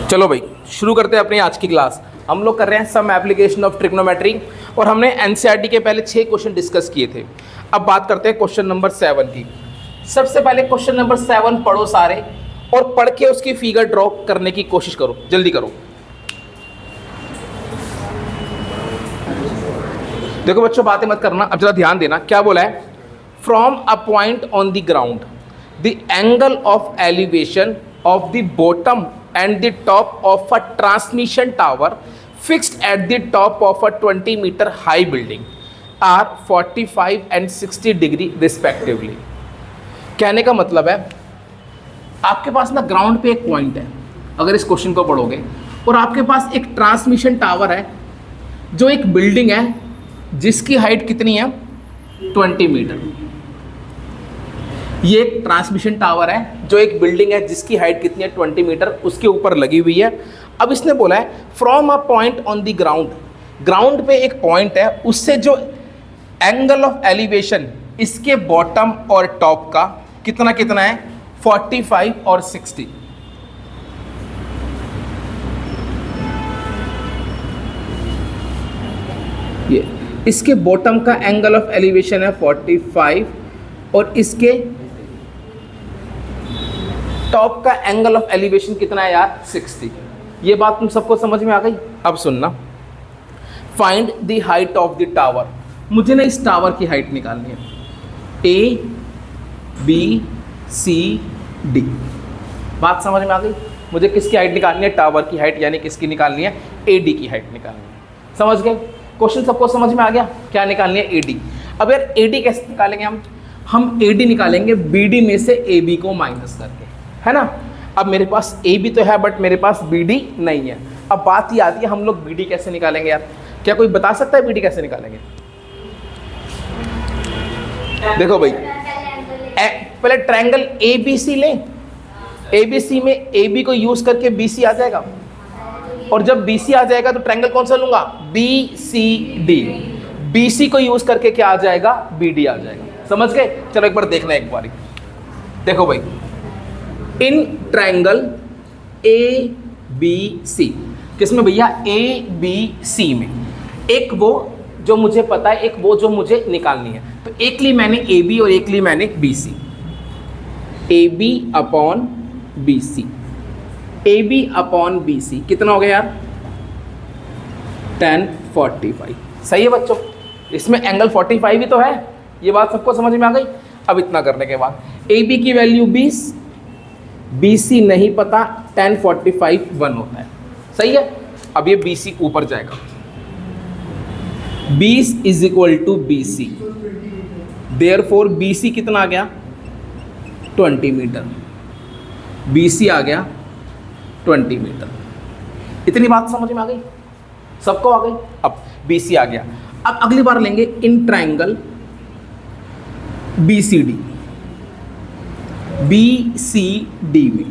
चलो भाई शुरू करते हैं अपनी आज की क्लास। हम लोग कर रहे हैं सम एप्लीकेशन ऑफ ट्रिग्नोमेट्री और हमने एनसीईआरटी के पहले 6 क्वेश्चन डिस्कस किए थे। अब बात करते हैं क्वेश्चन नंबर 7 की। सबसे पहले क्वेश्चन नंबर 7 पढ़ो सारे और पढ़ के उसकी फिगर ड्रॉ करने की कोशिश करो, जल्दी करो। देखो बच्चों बातें मत करना, अब जरा ध्यान देना। क्या बोला है? From a point on the ground the angle of elevation of the bottom and the top of a transmission tower fixed at the top of a 20 meter high building are 45 and 60 degree respectively। कहने का मतलब है आपके पास ना ground पे एक point है, अगर इस क्वेश्चन को पढ़ोगे, और आपके पास एक ट्रांसमिशन टावर है जो एक बिल्डिंग है जिसकी हाइट कितनी है? 20 मीटर। ये एक ट्रांसमिशन टावर है जो एक बिल्डिंग है जिसकी हाइट कितनी है? 20 मीटर, उसके ऊपर लगी हुई है। अब इसने बोला है from a point on the ground, ground पे एक पॉइंट है, उससे जो एंगल ऑफ एलिवेशन इसके बॉटम और टॉप का कितना कितना है? 45 और 60। ये इसके बॉटम का एंगल ऑफ एलिवेशन है 45 और इसके टॉप का एंगल ऑफ एलिवेशन कितना है यार? 60। ये बात तुम सबको समझ में आ गई? अब सुनना, find the height of the tower. मुझे ना इस टावर की हाइट निकालनी है, ए बी सी डी। बात समझ में आ गई? मुझे किसकी हाइट निकालनी है? टावर की हाइट, यानी किसकी निकालनी है? ए डी की हाइट निकालनी है। समझ गए? क्वेश्चन सबको समझ में आ गया? क्या निकालनी है? A D. अब यार ए डी कैसे निकालेंगे हम ए डी निकालेंगे बी डी में से ए बी को माइनस करके, है ना। अब मेरे पास ए बी तो है बट मेरे पास बी डी नहीं है। अब बात ये आती है हम लोग बी डी कैसे निकालेंगे यार? क्या कोई बता सकता है बी डी कैसे निकालेंगे? देखो भाई, पहले ट्रायंगल ए बी सी लें, ए बी सी में ए बी को यूज करके बी सी आ जाएगा, और जब बी सी आ जाएगा तो ट्रायंगल कौन सा लूंगा? B C D. B C को यूज करके क्या आ जाएगा? बी डी आ जाएगा। समझ गए? चलो एक बार देखना, एक बार देखो भाई, इन ट्रायंगल ए बी सी, किसमें भैया? ए बी सी में। एक वो जो मुझे पता है, एक वो जो मुझे निकालनी है। तो एक ली मैंने ए बी और एक ली मैंने B C. A B upon B C, A B upon B C कितना हो गया यार? 1045। सही है बच्चों? इसमें एंगल 45 ही तो है। ये बात सबको समझ में आ गई? अब इतना करने के बाद ए बी की वैल्यू 20, बी सी नहीं पता, 1045 1 होता है। सही है? अब ये बी सी ऊपर जाएगा, 20 is equal to B C, therefore B C कितना आ गया? 20 मीटर। बी सी आ गया 20 मीटर। इतनी बात समझ में आ गई? सबको आ गई? अब बी सी आ गया। अब अगली बार लेंगे in triangle B C D, B C D में।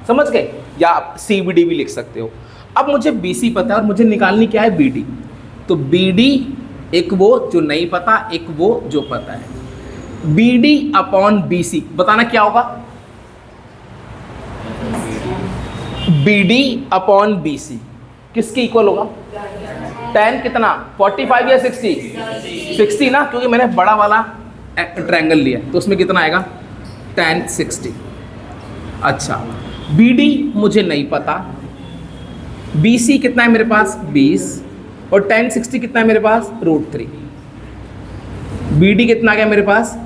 समझ गए? या आप सी बी डी भी लिख सकते हो। अब मुझे बी सी पता है और मुझे निकालनी क्या है? B D. तो बी डी एक वो जो नहीं पता, एक वो जो पता है। B D upon B C बताना क्या होगा? B D upon B C किसके इक्वल होगा? 10 कितना? 45 या 60? 60 ना, क्योंकि मैंने बड़ा वाला ट्रायंगल लिया तो उसमें कितना आएगा? 1060। अच्छा, बी डी मुझे नहीं पता, बी सी कितना है मेरे पास? 20, और 1060 कितना है मेरे पास? √3। बी डी कितना आ गया मेरे पास?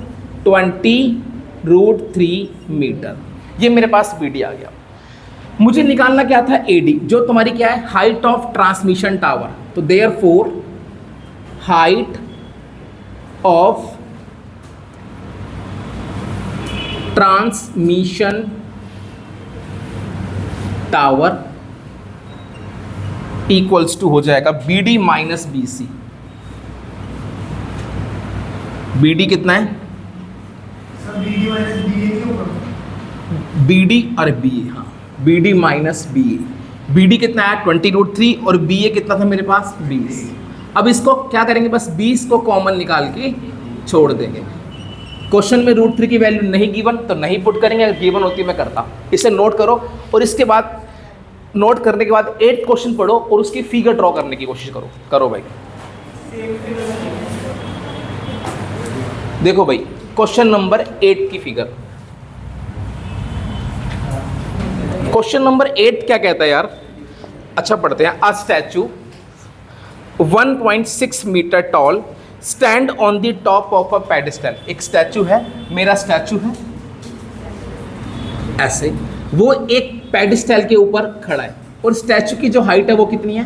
20√3 मीटर। ये मेरे पास बी डी आ गया। मुझे निकालना क्या था? ए डी, जो तुम्हारी क्या है? Height of transmission tower. तो therefore height of transmission tower equals to हो जाएगा B D minus B C. B D कितना है? बी डी और बी ए, हाँ, B D minus B A. B D कितना है? 20√3 और बी ए कितना था मेरे पास? 20। अब इसको क्या करेंगे? बस 20 को कॉमन निकाल के छोड़ देंगे। क्वेश्चन में √3 की वैल्यू नहीं गिवन तो नहीं पुट करेंगे, अगर गिवन होती मैं करता। इसे नोट करो और इसके बाद नोट करने के बाद 8th क्वेश्चन पढ़ो और उसकी फिगर ड्रॉ करने की कोशिश करो। करो भाई। देखो भाई क्वेश्चन नंबर 8 की फिगर। क्वेश्चन नंबर 8 क्या कहता है यार? अच्छा पढ़ते हैं। A statue 1.6 metre tall stand on the top of a pedestal. एक स्टैचू है, मेरा स्टैचू है ऐसे, वो एक पेडेस्टल के ऊपर खड़ा है और स्टैचू की जो हाइट है वो कितनी है?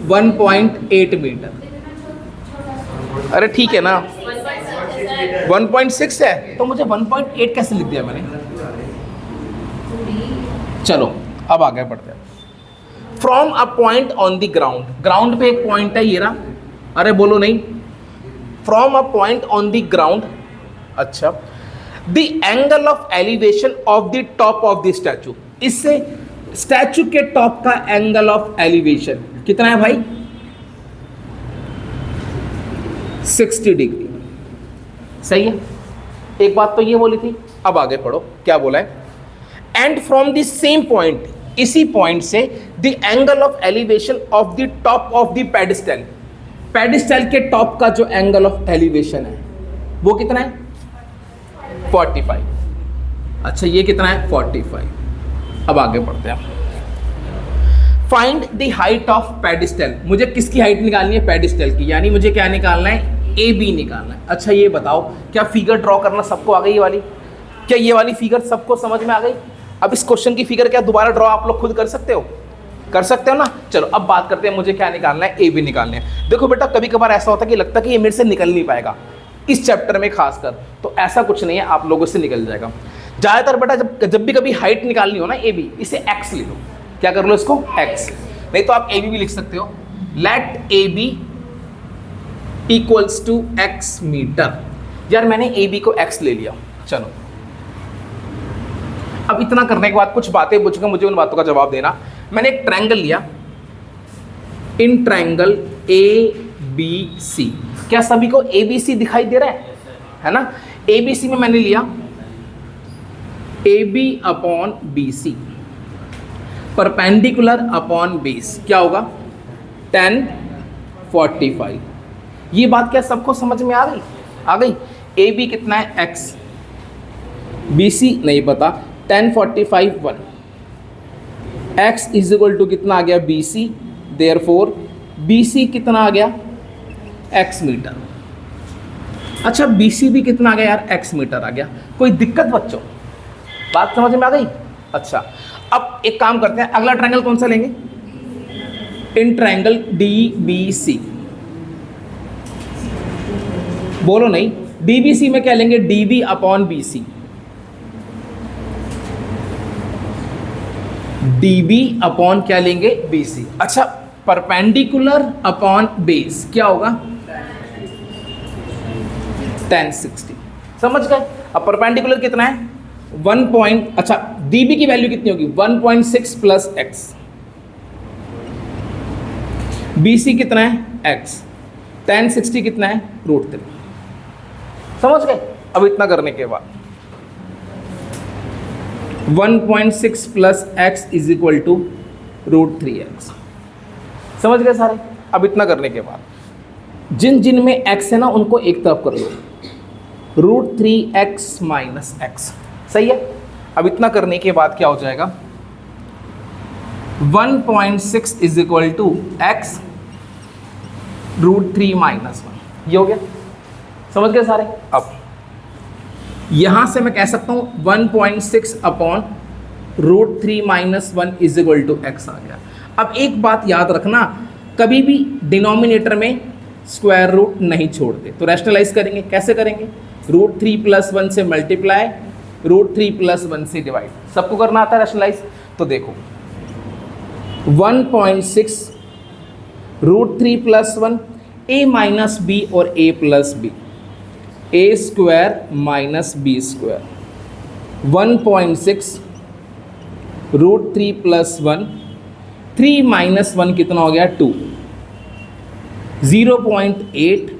1.8 मीटर। अरे ठीक है ना, 1.6 है तो मुझे 1.8 कैसे लिख दिया मैंने? चलो अब आगे बढ़ते हैं। From a point on the ground, ground पे एक पॉइंट है ये रहा। अरे बोलो नहीं। From a point on the ground, अच्छा, the angle of elevation of the top of the statue. इससे स्टैचू के टॉप का एंगल ऑफ एलिवेशन कितना है भाई? 60 डिग्री। सही है। एक बात तो ये बोली थी। अब आगे पढ़ो क्या बोला है। And from the same point, इसी पॉइंट से the angle of elevation of the top of the pedestal, pedestal के टॉप का जो एंगल ऑफ एलिवेशन है वो कितना है? 45। अच्छा ये कितना है? 45। अब आगे बढ़ते हैं। Find the height of pedestal. मुझे किसकी हाइट निकालनी है? पेडेस्टल की। यानी मुझे क्या निकालना है? ए बी निकालना है। अच्छा ये बताओ क्या फिगर ड्रॉ करना सबको आ गई? ये वाली, क्या ये वाली फिगर सबको समझ में आ गई? अब इस क्वेश्चन की फिगर क्या दोबारा ड्रॉ आप लोग खुद कर सकते हो? कर सकते हो ना। चलो अब बात करते हैं मुझे क्या निकालना है? ए बी निकालना है। देखो बेटा कभी कभार ऐसा होता है कि लगता है कि ये मेरे से निकल नहीं पाएगा इस चैप्टर में खासकर, तो ऐसा कुछ नहीं है, आप लोगों से निकल जाएगा। ज़्यादातर बेटा जब भी कभी हाइट निकालनी हो ना ए बी, इसे एक्स ले लो। क्या कर लो इसको? एक्स। नहीं तो आप ए बी भी लिख सकते हो। Let A B equals to x metre. यार मैंने ए बी को एक्स ले लिया। चलो अब इतना करने के बाद कुछ बातें पूछूंगा, मुझे उन बातों का जवाब देना। मैंने एक ट्रायंगल लिया, इन ट्रायंगल ए बी सी। क्या सभी को ए बी सी दिखाई दे रहा है ना? ए बी सी में मैंने लिया A B upon B C, perpendicular upon base. क्या होगा? 10 45। ये बात क्या सबको समझ में आ गई? आ गई। ए बी कितना है? एक्स। बी सी नहीं पता। 10 45 1। एक्स इज इक्वल टू कितना आ गया? B C. Therefore B C कितना आ गया? X metre. अच्छा बी सी भी कितना आ गया यार? एक्स मीटर आ गया। कोई दिक्कत बच्चों? बात समझ में आ गई? अच्छा अब एक काम करते हैं, अगला ट्रायंगल कौन सा लेंगे? In triangle D B C. बोलो नहीं। डी बी सी में क्या लेंगे? D B upon B C. D B upon क्या लेंगे? B C. अच्छा परपेंडिकुलर अपॉन बेस क्या होगा? 10 60। समझ गए? अब परपेंडिकुलर कितना है? 1 अच्छा डी बी की वैल्यू कितनी होगी? 1.6 प्लस एक्स। बी सी कितना है? एक्स। 10 60 कितना है? √3। समझ गए? अब इतना करने के बाद 1.6 plus x is equal to √3x। समझ गए सारे? अब इतना करने के बाद जिन जिन में x है ना उनको एक तरफ कर लो, √3x माइनस एक्स। सही है? अब इतना करने के बाद क्या हो जाएगा? 1.6 is equal to x √3 minus 1। ये हो गया। समझ गए सारे? अब यहां से मैं कह सकता हूं 1.6 upon √3 minus 1 is equal to x आ गया। अब एक बात याद रखना, कभी भी डिनोमिनेटर में स्क्वायर रूट नहीं छोड़ते। तो रैशनलाइज करेंगे, कैसे करेंगे? √3 + 1 से मल्टीप्लाई, √3 + 1 से डिवाइड। सबको करना आता है रैशनलाइज? तो देखो 1.6 √3 + 1 a माइनस बी और a plus b, a square minus b square. 1.6 √3 + 1, 3 minus 1 कितना हो गया? 2। 0.8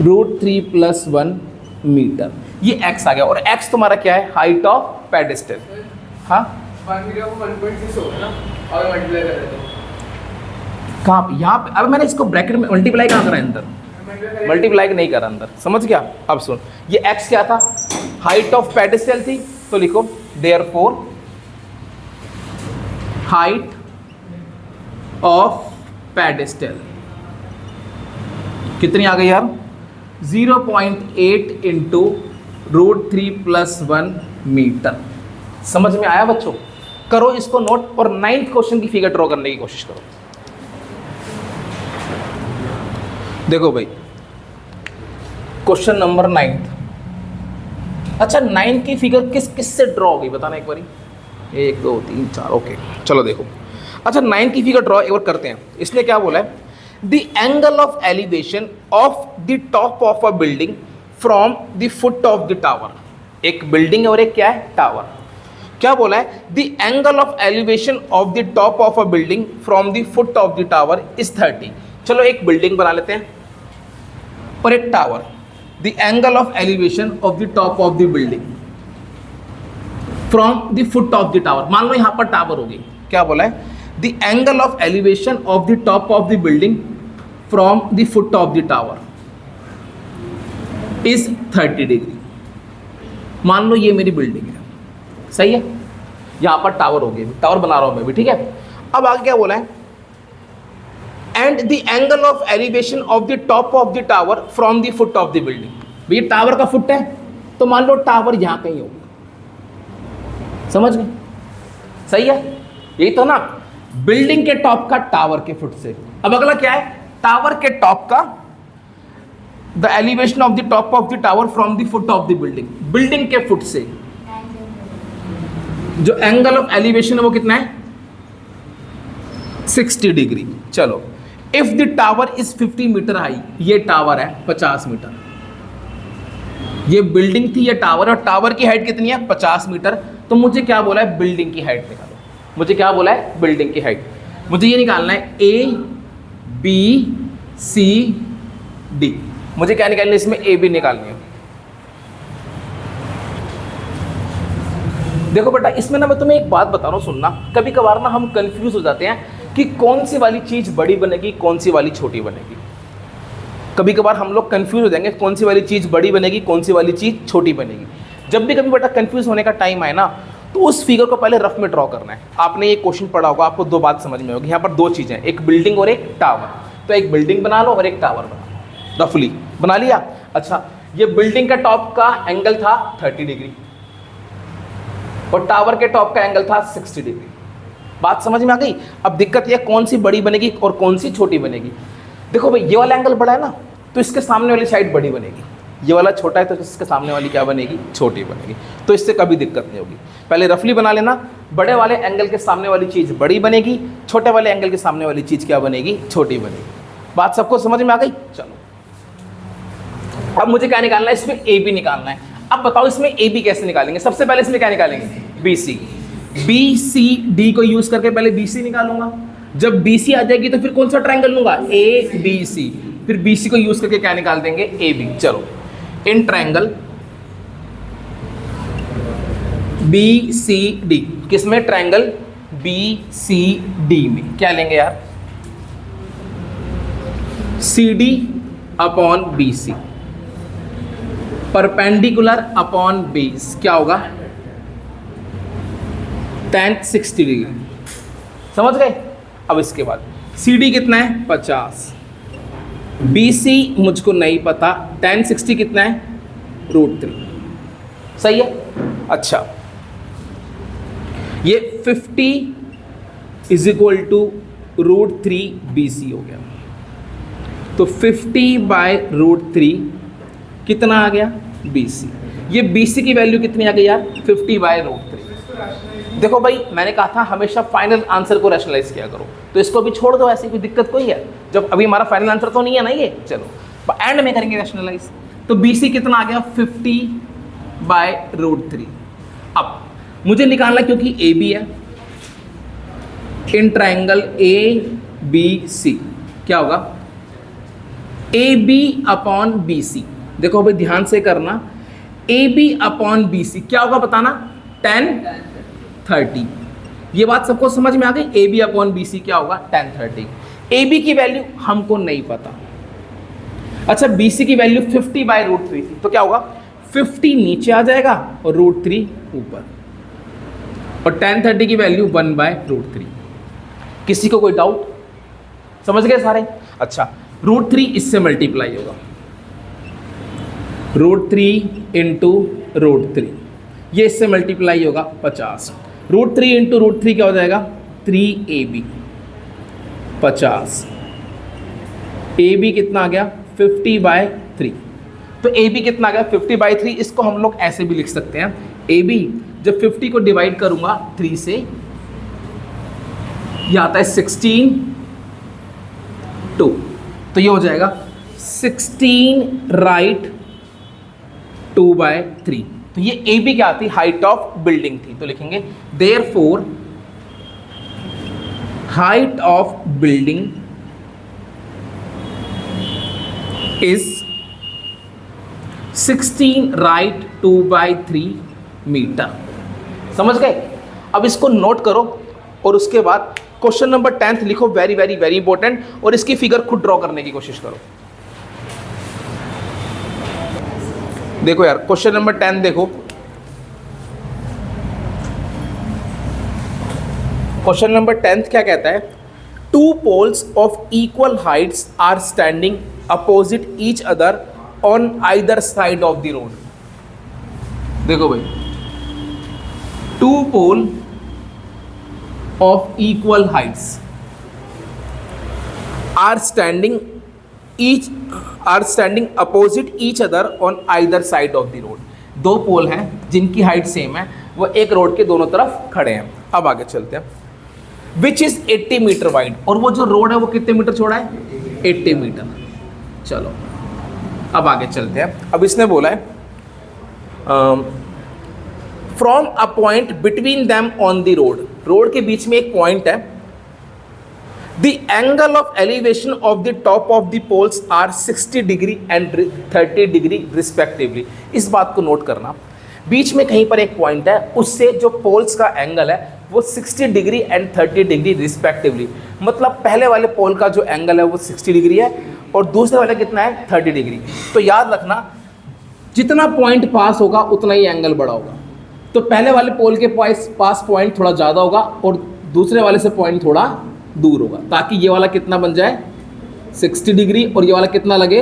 √3 + 1 मीटर। ये x आ गया। और x तुम्हारा क्या है? Height of pedestal. हाँ 1 मीटर को 1.6 होगा ना, और मल्टीप्लाई कर देते हो। कहाँ पे? यहाँ पे। अब मैंने इसको ब्रैकेट में मल्टीप्लाई कहाँ करा है अंदर? मल्टीप्लाई नहीं करा अंदर, समझ गया? अब सुन, ये x क्या था? हाइट ऑफ पेडेस्टल थी, तो लिखो देयरफॉर हाइट ऑफ पेडेस्टल कितनी आ गई यार? 0.8 इंटू √3 + 1 मीटर। समझ में आया बच्चों? करो इसको नोट और 9th क्वेश्चन की फिगर ड्रॉ करने की कोशिश करो। देखो भाई, क्वेश्चन नंबर 9th। अच्छा, 9th की फिगर किस किस से ड्रॉ होगी बताना एक बारी। 1 2 3 4, ओके चलो देखो। अच्छा, 9th की फिगर ड्रॉ एक बार करते हैं। इसलिए क्या बोला है? The angle of elevation of the top of a building from the foot of the tower. एक बिल्डिंग है और एक क्या है? टावर। क्या बोला है? The angle of elevation of the top of a building from the foot of the tower is 30। चलो एक बिल्डिंग बना लेते हैं और एक tower. The angle of elevation of the top of the building from the foot of the tower. मान लो यहां पर टावर होगी। क्या बोला है? The angle of elevation of the top of the building from the foot of the tower is 30 degree. मान लो ये मेरी बिल्डिंग है, सही है? यहां पर टावर होगी, टावर बना रहा हूं मैं भी, ठीक है? अब आगे क्या बोला है? And the angle of elevation of the top of the tower from the foot of the building. ये टावर का फुट है, तो मान लो टावर यहां कहीं होगा। समझ गए? सही है? यही तो ना, बिल्डिंग के टॉप का टावर के फुट से। अब अगला क्या है? टावर के टॉप का the elevation of the top of the tower from the foot of the building. Building के फुट से जो एंगल ऑफ एलिवेशन है वो कितना है? 60 डिग्री। चलो, if the tower is 50 metre high, ये टावर है 50 मीटर, ये बिल्डिंग थी, ये टावर, और टावर की हाइट कितनी है? 50 मीटर। तो मुझे क्या बोला है? बिल्डिंग की हाइट निकालो। मुझे क्या बोला है? बिल्डिंग की हाइट। मुझे ये निकालना है A B C D। मुझे क्या निकालना है? इसमें A B निकालनी है। देखो बेटा, इसमें ना मैं तुम्हें एक बात बता रहा हूँ, सुनना। कभी कभार ना हम कंफ्यूज हो जाते हैं कि कौन सी वाली चीज़ बड़ी बनेगी, कौन सी वाली छोटी बनेगी। कभी कभार हम लोग कंफ्यूज हो जाएंगे, कौन सी वाली चीज़ बड़ी बनेगी, कौन सी वाली चीज़ छोटी बनेगी। जब भी कभी बेटा कंफ्यूज होने का टाइम आए ना, तो उस फिगर को पहले रफ में ड्रॉ करना है। आपने ये क्वेश्चन पढ़ा होगा, आपको दो बात समझ में होगी। यहाँ पर दो चीज़ें, एक बिल्डिंग और एक टावर। तो एक बिल्डिंग बना लो और एक टावर बना लो। रफली बना लिया। अच्छा, ये बिल्डिंग का टॉप का एंगल था 30 डिग्री और टावर के टॉप का एंगल था 60 डिग्री। बात समझ में आ गई? अब दिक्कत यह कौन सी बड़ी बनेगी और कौन सी छोटी बनेगी। देखो भाई, ये वाला एंगल बड़ा है ना, तो इसके सामने वाली साइड बड़ी बनेगी। ये वाला छोटा है तो इसके सामने वाली क्या बनेगी? छोटी बनेगी। तो इससे कभी दिक्कत नहीं होगी। पहले रफली बना लेना, बड़े वाले एंगल के सामने वाली चीज़ बड़ी बनेगी, छोटे वाले एंगल के सामने वाली चीज़ क्या बनेगी? छोटी बनेगी। बात सबको समझ में आ गई? चलो, अब मुझे क्या निकालना है? इसमें ए बी निकालना है। अब बताओ इसमें ए बी कैसे निकालेंगे? सबसे पहले इसमें क्या निकालेंगे? B C. B C D को यूज करके पहले बी सी निकालूंगा। जब बी सी आ जाएगी तो फिर कौन सा ट्रायंगल लूंगा? A B C. फिर बी सी को यूज करके क्या निकाल देंगे? A B. चलो, in triangle B C D, किसमें? ट्रायंगल बी सी डी में क्या लेंगे यार? C D upon B C, perpendicular upon base, क्या होगा? tan 60 degree. समझ गए? अब इसके बाद सी डी कितना है? 50। बी सी मुझको नहीं पता, tan 60 कितना है? √3। सही है? अच्छा, ये 50 इज इक्वल टू √3 BC हो गया। तो 50/√3 कितना आ गया? BC। ये BC की वैल्यू कितनी आ गई यार? 50/√3। देखो भाई, मैंने कहा था हमेशा फाइनल आंसर को रैशनलाइज किया करो, तो इसको भी छोड़ दो, ऐसी कोई दिक्कत कोई है? जब अभी हमारा फाइनल आंसर तो नहीं है ना ये। चलो एंड में करेंगे रैशनलाइज। तो BC कितना आ गया? 50/√3। अब मुझे निकालना, क्योंकि AB है, इन ट्रायंगल ABC क्या होगा? AB upon BC। देखो भाई ध्यान से करना, AB अपॉन BC क्या होगा बताना? tan 30। ये बात सबको समझ में आ गई। A B upon B C क्या होगा, 10/30। ए बी की वैल्यू हमको नहीं पता। अच्छा, बी सी की वैल्यू 50/√3 थी, तो क्या होगा, 50 नीचे आ जाएगा और √3 ऊपर, और 10/30 की वैल्यू 1/√3। किसी को कोई डाउट? समझ गए सारे? अच्छा, √3 इससे मल्टीप्लाई होगा, √3 इंटू √3, ये इससे मल्टीप्लाई होगा 50। √3 इंटू √3 क्या हो जाएगा, 3AB 50। AB कितना आ गया, 50/3। तो AB कितना आ गया, 50/3। इसको हम लोग ऐसे भी लिख सकते हैं, AB जब 50 को डिवाइड करूंगा 3 से, ये आता है 16/2, तो ये हो जाएगा 16 राइट 2/3। तो ये ए बी क्या थी, हाइट ऑफ बिल्डिंग थी, तो लिखेंगे therefore height of building is 16 right 2/3 metre. समझ गए? अब इसको नोट करो और उसके बाद क्वेश्चन नंबर 10 लिखो, वेरी वेरी वेरी इंपॉर्टेंट, और इसकी फिगर खुद ड्रॉ करने की कोशिश करो। देखो यार, क्वेश्चन नंबर 10 देखो, क्वेश्चन नंबर 10 क्या कहता है, 2 poles of equal heights are standing opposite each other on either side of the road। देखो भाई, 2 poles of equal heights are standing opposite each other on either side of the road। 2 पोल हैं जिनकी height same है, वो एक road के दोनों तरफ खड़े हैं। अब आगे चलते हैं, विच इज 80 मीटर वाइड, और वो जो रोड है वो कितने मीटर चौड़ा है, 80 मीटर। चलो अब आगे चलते हैं। अब इसने बोला है from a point between them on the road, road के बीच में एक पॉइंट है, the angle of elevation of the top of the poles are 60 degree and 30 degree respectively. इस बात को नोट करना, बीच में कहीं पर एक पॉइंट है, उससे जो पोल्स का एंगल है वो 60 डिग्री एंड 30 डिग्री रिस्पेक्टिवली। मतलब पहले वाले पोल का जो एंगल है वो 60 डिग्री है और दूसरे वाला कितना है, 30 डिग्री। तो याद रखना, जितना पॉइंट पास होगा उतना ही एंगल बड़ा होगा। तो पहले वाले पोल के पास पॉइंट थोड़ा ज़्यादा होगा और दूसरे वाले से पॉइंट थोड़ा दूर होगा, ताकि ये वाला कितना बन जाए, 60 डिग्री, और ये वाला कितना लगे,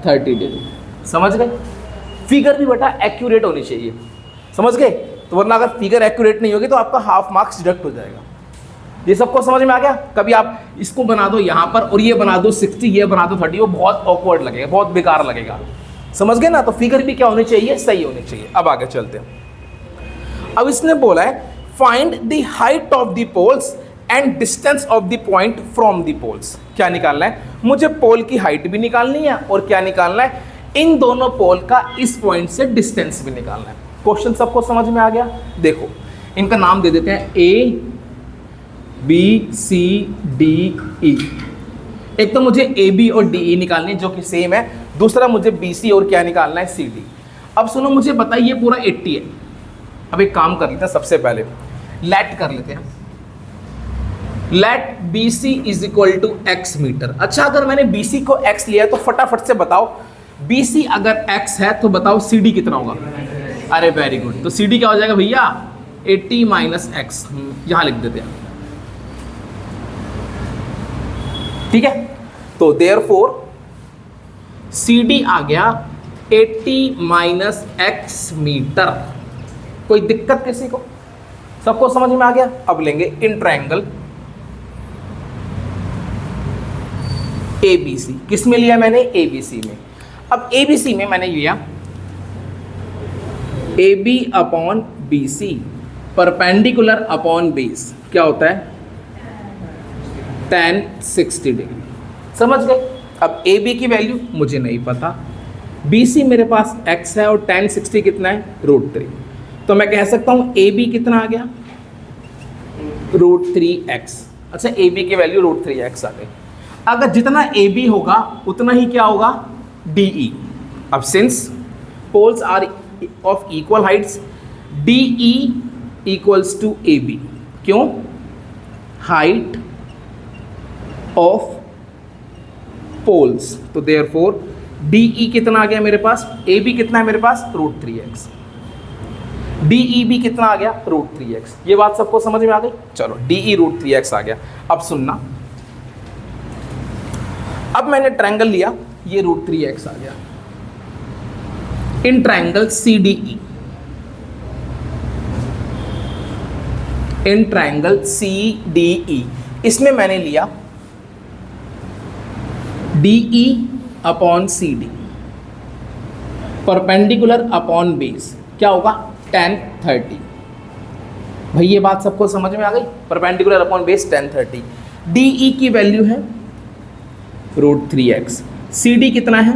30 डिग्री। समझ गए? फिगर भी बेटा एक्यूरेट होनी चाहिए, समझ गए? तो वरना अगर फिगर एक्यूरेट नहीं होगी तो आपका हाफ मार्क्स डिडक्ट हो जाएगा। ये सबको समझ में आ गया? कभी आप इसको बना दो यहाँ पर और ये बना दो 60, ये बना दो 30, वो बहुत ऑकवर्ड लगेगा, बहुत बेकार लगेगा। समझ गए ना? तो फिगर भी क्या होनी चाहिए, सही होनी चाहिए। अब आगे चलते हैं। अब इसने बोला है find the height of the poles and distance of the point from the poles. क्या निकालना है मुझे, पोल की हाइट भी निकालनी है और क्या निकालना है, इन दोनों पोल का इस पॉइंट से डिस्टेंस भी निकालना है। क्वेश्चन सबको समझ में आ गया? देखो इनका नाम दे देते हैं A B C D E। एक तो मुझे AB और DE निकालनी है जो कि सेम है, दूसरा मुझे BC और क्या निकालना है, CD। अब सुनो, मुझे बताइए ये पूरा 80 है। अब एक काम कर लेते हैं, सबसे पहले लेट कर लेते हैं, let BC is equal to x metre. अच्छा, अगर मैंने BC को x लिया तो फटाफट से बताओ, BC अगर x है तो बताओ CD कितना होगा। अरे वेरी गुड, तो CD क्या हो जाएगा भैया, 80 माइनस x, यहां लिख देते हैं, ठीक है। तो देयरफॉर CD आ गया 80 माइनस x मीटर। कोई दिक्कत किसी को? सबको समझ में आ गया? अब लेंगे इन ट्रायंगल ABC। किस में लिया मैंने, ABC में। अब ABC में मैंने लिया AB upon BC perpendicular upon base, क्या होता है, tan 60 डिग्री। समझ गए? अब AB की वैल्यू मुझे नहीं पता, BC मेरे पास x है और tan 60 कितना है, √3। तो मैं कह सकता हूं AB कितना आ गया, √3x। अच्छा, AB की वैल्यू √3x आ गई। अगर जितना AB होगा उतना ही क्या होगा, DE। अब since poles are of equal heights, DE equals to AB। क्यों? Height of poles. तो देयरफॉर DE कितना आ गया मेरे पास? AB कितना है मेरे पास? √3x। DEB कितना आ गया? √3x। ये बात सबको समझ में आ गई? चलो DE √3x आ गया। अब सुनना, अब मैंने ट्रायंगल लिया, ये √3x आ गया। In triangle CDE, in triangle CDE, इसमें मैंने लिया DE upon CD perpendicular upon base, क्या होगा? tan 30। भाई ये बात सबको समझ में आ गई? Perpendicular upon base tan 30। DE की वैल्यू है √3x, CD कितना है?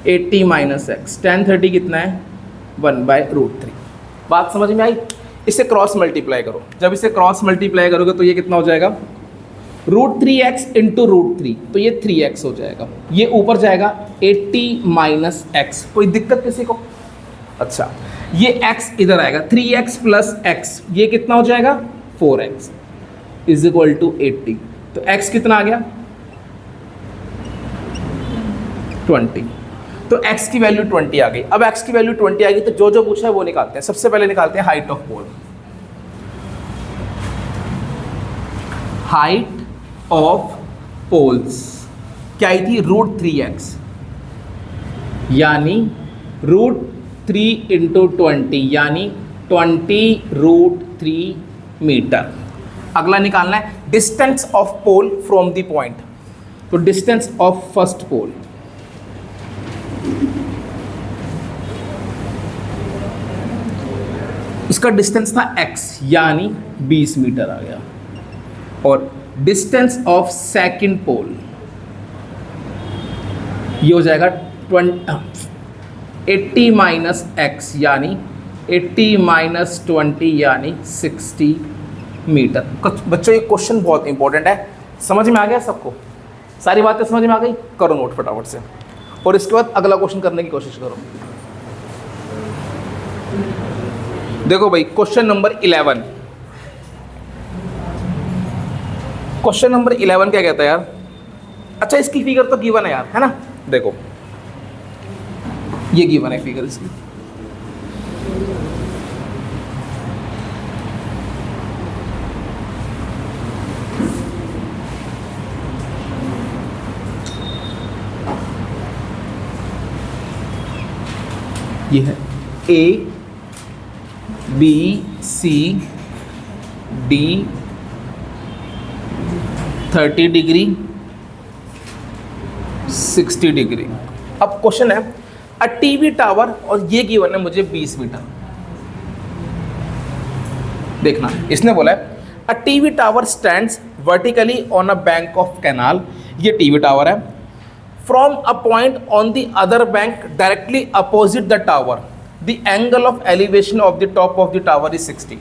80 माइनस x, tan 30 कितना है? 1/√3। बात समझ में आई? इसे क्रॉस मल्टीप्लाई करो, जब इसे क्रॉस मल्टीप्लाई करोगे तो ये कितना हो जाएगा? √3x इंटू √3, तो ये 3x हो जाएगा। ये ऊपर जाएगा 80 माइनस x। कोई दिक्कत किसी को? अच्छा, ये x इधर आएगा, 3x प्लस x, ये कितना हो जाएगा? 4x is equal to 80। तो x कितना आ गया? 20। तो x की वैल्यू 20 आ गई। अब x की वैल्यू 20 आ गई तो जो जो पूछा है वो निकालते हैं। सबसे पहले निकालते हैं height of pole. Height of poles क्या आई थी? √3x, यानी √3 इंटू 20, यानी 20√3 मीटर। अगला निकालना है distance of pole from the point. तो डिस्टेंस ऑफ फर्स्ट पोल, उसका डिस्टेंस था x, यानी 20 मीटर आ गया। और डिस्टेंस ऑफ सेकंड पोल ये हो जाएगा 80 माइनस x, यानी 80 माइनस 20, यानी 60 मीटर। बच्चों ये क्वेश्चन बहुत इंपॉर्टेंट है। समझ में आ गया सबको? सारी बातें समझ में आ गई? करो नोट फटाफट से, और इसके बाद अगला क्वेश्चन करने की कोशिश करो। देखो भाई, क्वेश्चन नंबर 11। क्वेश्चन नंबर 11 क्या कहता है यार? अच्छा, इसकी फिगर तो गिवन है यार, है ना? देखो ये गिवन है फिगर इसकी। ये है A B C D 30 degree 60 degree. अब क्वेश्चन है अ टीवी टावर, और ये गिवन है मुझे 20 मीटर। देखना, इसने बोला है a TV tower stands vertically on a bank of canal. ये टीवी टावर है। From a point on the other bank directly opposite the tower the angle of elevation of the top of the tower is 60।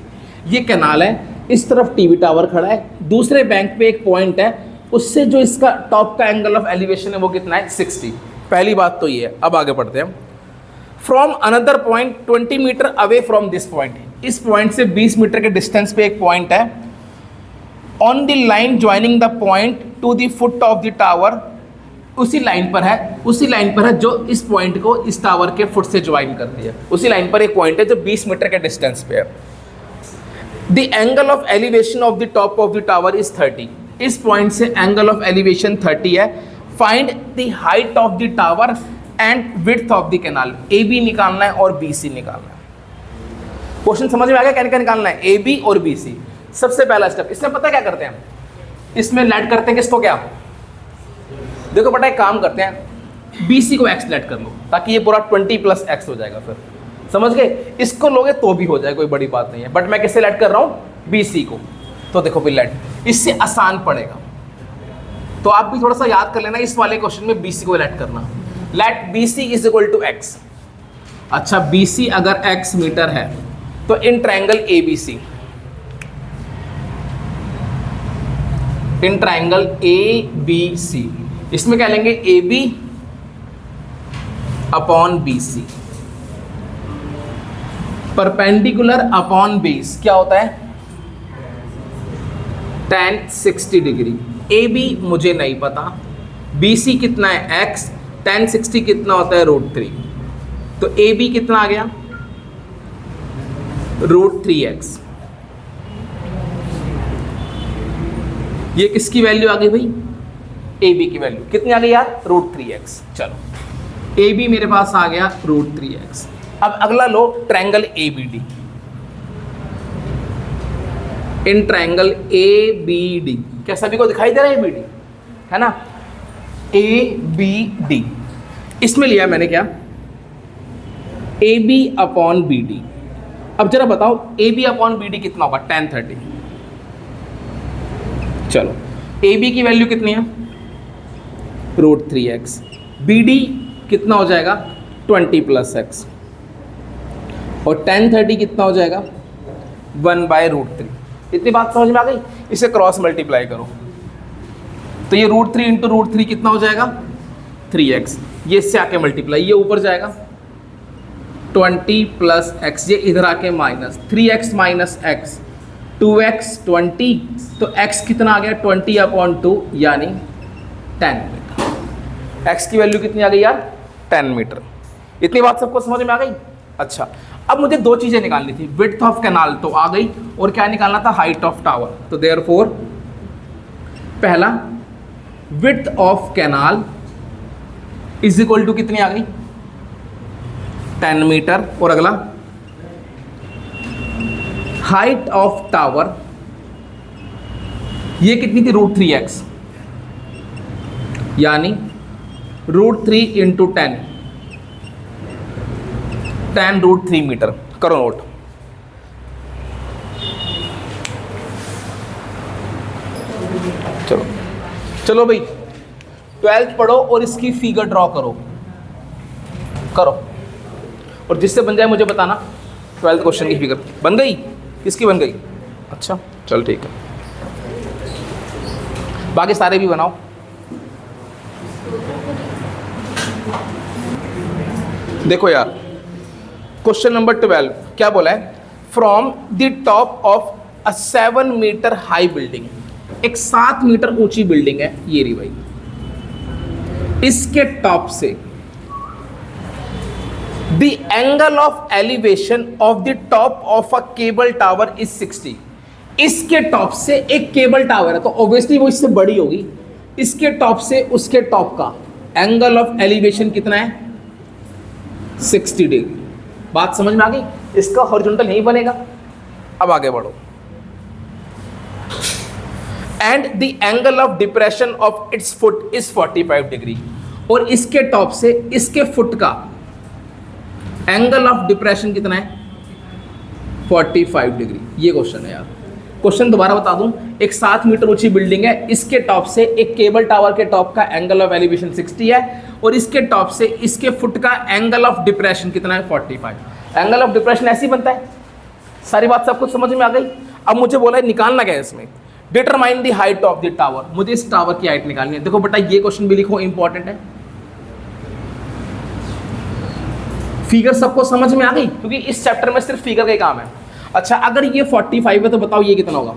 ये canal है, इस तरफ TV tower खड़ा है, दूसरे bank पे एक पॉइंट है, उससे जो इसका टॉप का एंगल ऑफ एलिवेशन है वो कितना है? 60। पहली बात तो ये है। अब आगे बढ़ते हैं। From another point 20 metre away from this point, इस पॉइंट से 20 मीटर के डिस्टेंस पे एक पॉइंट है। On the line joining the point to the foot of the tower, उसी लाइन पर है, उसी लाइन पर है जो इस पॉइंट को इस टावर के फुट से ज्वाइन करती है। उसी लाइन पर एक पॉइंट है जो 20 मीटर के डिस्टेंस पे है। The angle of elevation of the top of the tower is 30। इस पॉइंट से एंगल ऑफ एलिवेशन 30 है। Find the height of the tower and width of the canal. A B निकालना है और बी सी निकालना है। क्वेश्चन समझ में आ गया? क्या निकालना है? ए बी और बी सी। सबसे पहला स्टेप, इसमें पता क्या करते हैं? इसमें लेट करते हैं किसको? क्या देखो बेटा, एक काम करते हैं, बी सी को एक्स लेट कर लो, ताकि ये पूरा 20 प्लस एक्स हो जाएगा। फिर समझ गए? इसको लोगे तो भी हो जाएगा, कोई बड़ी बात नहीं है। बट मैं किससे लेट कर रहा हूँ? बी सी को। तो देखो फिर लेट, इससे आसान पड़ेगा। तो आप भी थोड़ा सा याद कर लेना, इस वाले क्वेश्चन में बी सी को लेट करना। Let B C is equal to x. अच्छा, बी सी अगर एक्स मीटर है तो in triangle A B C, in triangle A B C, इसमें क्या लेंगे? A B upon B C, perpendicular upon base क्या होता है? tan 60 degree. ए बी मुझे नहीं पता, बी सी कितना है x, tan 60 कितना होता है √3, तो ए बी कितना आ गया √3x। ये किसकी वैल्यू आ गई भाई, ए बी की वैल्यू कितनी आ गई यार √3x। चलो ए बी मेरे पास आ गया √3x। अब अगला लो triangle A B D. In triangle A B D, क्या सभी को दिखाई दे रहा है ए बी डी, है ना, ए बी डी। इसमें लिया मैंने क्या, A B upon B D. अब जरा बताओ A B upon B D कितना होगा, tan 30। चलो ए बी की वैल्यू कितनी है √3x, बी डी कितना हो जाएगा 20 + x, और tan 30 कितना हो जाएगा 1/√3। इतनी बात समझ में आ गई। इसे क्रॉस मल्टीप्लाई करो तो ये √3 × √3 कितना हो जाएगा 3x, ये इससे आके मल्टीप्लाई, ये ऊपर जाएगा 20 + x, ये इधर आके माइनस 3x - x 2x 20, तो x कितना आ गया 20/2 यानी 10 मीटर। x की वैल्यू कितनी आ गई यार 10 मीटर। इतनी बात सबको समझ में आ गई। अच्छा अब मुझे दो चीज़ें निकालनी थी, विड्थ ऑफ कैनाल तो आ गई, और क्या निकालना था हाइट ऑफ टावर। तो देयरफॉर पहला width of canal is equal to कितनी आ गई 10 मीटर, और अगला हाइट ऑफ टावर ये कितनी थी √3x, यानी √3 × 10 tan √3 मीटर। करो नोट। चलो चलो भाई 12th पढ़ो और इसकी फिगर ड्रॉ करो और जिससे बन जाए मुझे बताना। 12th क्वेश्चन की फिगर बन गई, किसकी बन गई, अच्छा चल ठीक है, बाकी सारे भी बनाओ। देखो यार क्वेश्चन नंबर 12 क्या बोला है, from the top of a 7 metre high building, एक 7 मीटर ऊंची बिल्डिंग है ये रही भाई, इसके टॉप से the angle of elevation of the top of a cable tower is 60। इसके टॉप से एक केबल टावर है तो ऑब्वियसली वो इससे बड़ी होगी, इसके टॉप से उसके टॉप का एंगल ऑफ एलिवेशन कितना है 60 डिग्री। बात समझ में आ गई, इसका हॉरिजॉन्टल नहीं बनेगा। अब आगे बढ़ो, and the angle of depression of its foot is 45 degree, और इसके टॉप से इसके फुट का एंगल ऑफ डिप्रेशन कितना है 45 डिग्री। ये क्वेश्चन है यार। क्वेश्चन दोबारा बता दूं, एक 7 मीटर ऊंची बिल्डिंग है, इसके टॉप से एक केबल टावर के टॉप का एंगल ऑफ एलिवेशन 60 है, और इसके टॉप से इसके फुट का एंगल ऑफ डिप्रेशन कितना है 45। एंगल ऑफ डिप्रेशन ऐसे ही बनता है। सारी बात सब कुछ समझ में आ गई। अब मुझे बोला है निकालना क्या है इसमें, determine the height of the tower, मुझे इस टावर की हाइट निकालनी है। देखो बेटा ये क्वेश्चन भी लिखो, इंपॉर्टेंट है। फिगर सबको समझ में आ गई, क्योंकि इस चैप्टर में सिर्फ फिगर का ही काम है। अच्छा अगर ये 45 है तो बताओ ये कितना होगा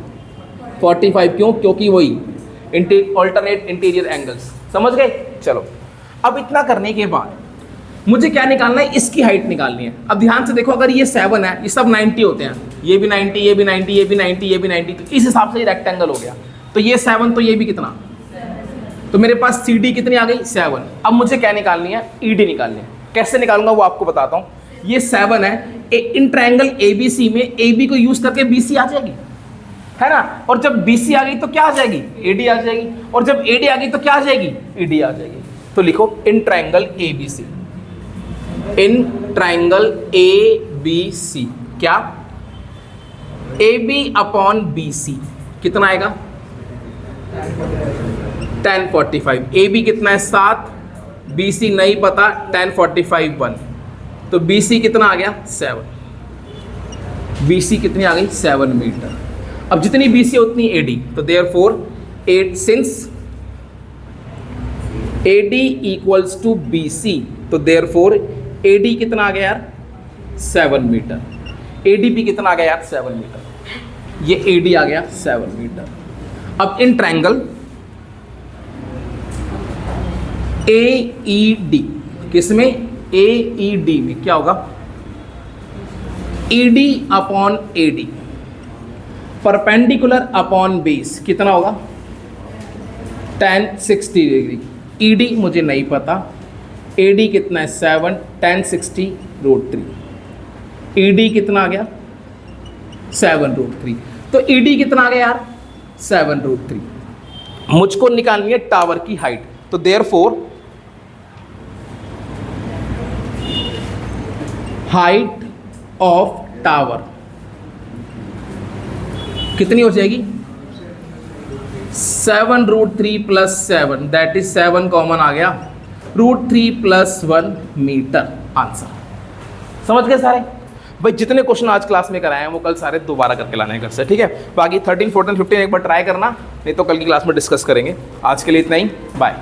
45, क्यों, क्योंकि वही ऑल्टरनेट इंटीरियर एंगल्स। समझ गए। चलो अब इतना करने के बाद मुझे क्या निकालना है, इसकी हाइट निकालनी है। अब ध्यान से देखो, अगर ये 7 है, ये सब 90 होते हैं, ये भी 90, ये भी 90, ये भी 90, ये भी 90, तो इस हिसाब से ये रेक्टेंगल हो गया। तो ये 7, तो ये भी कितना, तो मेरे पास सी डी कितनी आ गई 7। अब मुझे क्या निकालनी है, ई डी निकालनी है। कैसे निकालूंगा वो आपको बताता हूँ। ये 7 है, इन ट्रायंगल ए बी सी में ए बी को यूज करके बी सी आ जाएगी, है ना, और जब बी सी आ गई तो क्या आ जाएगी ए डी आ जाएगी, और जब ए डी आ गई तो क्या आ जाएगी ई डी आ जाएगी। तो लिखो in triangle A B C, in triangle A B C क्या, A B upon B C कितना आएगा 1045। ए बी कितना है 7, बी सी नहीं पता, 1045 1, तो बी सी कितना आ गया 7, बी सी कितनी आ गई 7 मीटर। अब जितनी बी सी उतनी ए डी, तो therefore 8 since A D equals to B C, तो देयरफॉर ए डी कितना आ गया यार 7 मीटर। ए डी भी कितना आ गया यार 7 मीटर, ये ए डी आ गया 7 मीटर। अब इन ट्रायंगल AED, किसमें? AED में क्या होगा? ED upon AD, perpendicular upon base कितना होगा? tan 60 degree. ED मुझे नहीं पता, AD कितना है? 7, tan 60 √3। ED कितना आ गया? 7 √3। तो ED कितना आ गया यार? 7 √3। मुझको निकालनी है टावर की हाइट, तो देयरफॉर हाइट ऑफ टावर कितनी हो जाएगी? 7 √3 प्लस 7, दैट इज 7 कॉमन आ गया, √3 प्लस 1 मीटर। आंसर समझ गए सारे? भाई जितने क्वेश्चन आज क्लास में कराए हैं वो कल सारे दोबारा करके लाने हैं घर से, ठीक है? बाकी 13, 14, 15 एक बार ट्राई करना, नहीं तो कल की क्लास में डिस्कस करेंगे। आज के लिए इतना ही, बाय।